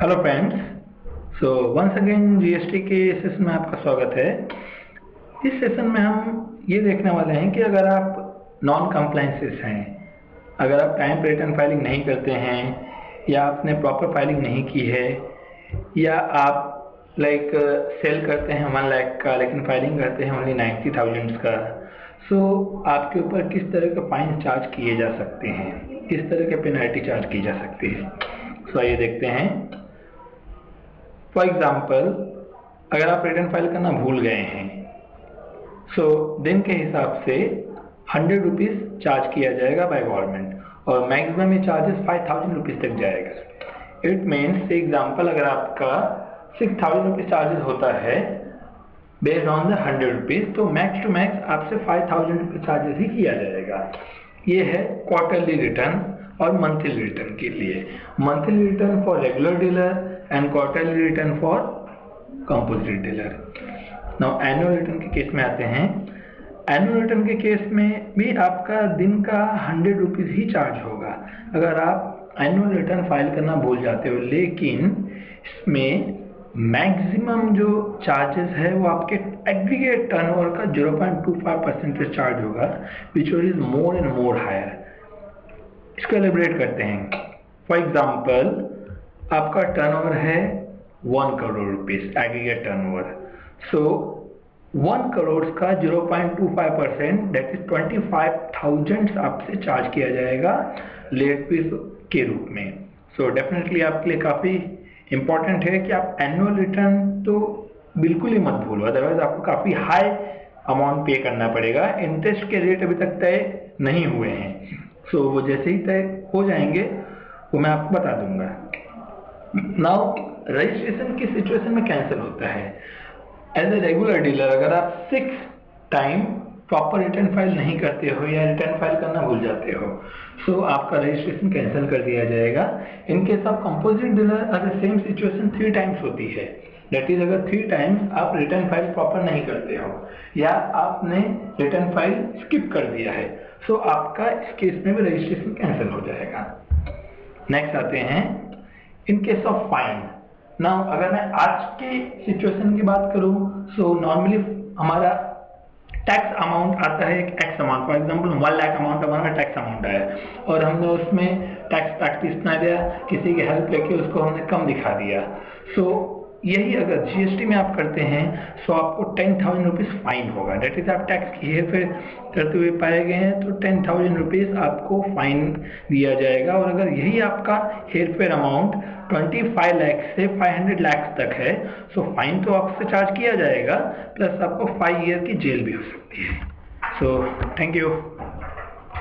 Hello friends. Once again GST के session में आपका स्वागत है। इस सेशन में हम ये देखने वाले हैं कि अगर आप नॉन कंप्लायंसेस हैं, अगर आप टाइम पे रिटर्न फाइलिंग नहीं करते हैं या आपने प्रॉपर फाइलिंग नहीं की है या आप सेल करते हैं 1 लाख का लेकिन फाइलिंग करते हैं ओनली 90,000 का, आपके ऊपर किस तरह के फाइन चार्ज किए जा सकते हैं, किस तरह के पेनल्टी चार्ज की जा सकती है। आइए देखते हैं। फॉर एग्जाम्पल, अगर आप रिटर्न फाइल करना भूल गए हैं, दिन के हिसाब से 100 रुपीज़ चार्ज किया जाएगा बाय गवर्नमेंट और मैक्सिमम ये चार्जेस 5,000 रुपीज़ तक जाएगा। इट मीन्स एग्जाम्पल, अगर आपका 6,000 रुपीज़ चार्जेस होता है बेस्ड ऑन द 100 रुपीज़, तो मैक्स टू मैक्स आपसे 5,000 रुपीज़ चार्जेस ही किया जाएगा। ये है क्वार्टरली रिटर्न और मंथली रिटर्न के लिए। Monthly return for regular dealer and quarterly return for composite dealer. Now annual return के केस में आते हैं। एनुअल रिटर्न के केस में भी आपका दिन का 100 रुपीज़ ही चार्ज होगा अगर आप एनुअल रिटर्न फाइल करना भूल जाते हो, लेकिन इसमें मैक्सिमम जो चार्जेस है वो आपके एग्रीगेट टर्नओवर का 0.25% चार्ज होगा, which is more and more higher. इसको एलिब्रेट करते हैं। फॉर एग्जाम्पल, आपका टर्नओवर है 1 crore rupees aggregate turnover, 1 crore का 0.25% दैट इज 25,000 आपसे चार्ज किया जाएगा लेट फीस के रूप में। डेफिनेटली आपके लिए काफ़ी इंपॉर्टेंट है कि आप एनुअल रिटर्न तो बिल्कुल ही मत भूलो, अदरवाइज आपको काफ़ी हाई अमाउंट पे करना पड़ेगा। इंटरेस्ट के रेट अभी तक तय नहीं हुए हैं, वो जैसे ही तय हो जाएंगे वो मैं आपको बता दूंगा। नाउ रजिस्ट्रेशन की सिचुएशन में कैंसिल होता है। एज ए रेगुलर डीलर, अगर आप 6 टाइम प्रॉपर रिटर्न फाइल नहीं करते हो या रिटर्न फाइल करना भूल जाते हो, आपका रजिस्ट्रेशन कैंसिल कर दिया जाएगा। In case of composite dealer अगर सेम सिचुएशन 3 टाइम्स होती है, दैट इज अगर 3 टाइम्स आप रिटर्न फाइल प्रॉपर नहीं करते हो या आपने रिटर्न फाइल स्किप कर दिया है, आपका इस केस में भी रजिस्ट्रेशन कैंसिल हो जाएगा। नेक्स्ट आते हैं in case of fine. Now अगर मैं आज की सिचुएशन की बात करूं, नॉर्मली हमारा टैक्स अमाउंट आता है एक x amount. For example 1 lakh amount हमारा टैक्स अमाउंट आया और हमने उसमें टैक्स प्रैक्टिस ना दिया, किसी की हेल्प लेके उसको हमने कम दिखा दिया। यही अगर जीएसटी में आप करते हैं, आपको 10,000 रुपीज़ फाइन होगा। डेट इज आप टैक्स की हेरफेर करते हुए पाए गए हैं तो 10,000 रुपीज़ आपको फाइन दिया जाएगा। और अगर यही आपका हेरफेर अमाउंट 25 लाख से 500 लाख तक है, फाइन तो आपसे चार्ज किया जाएगा, प्लस आपको 5 ईयर की जेल भी हो सकती है। Thank you.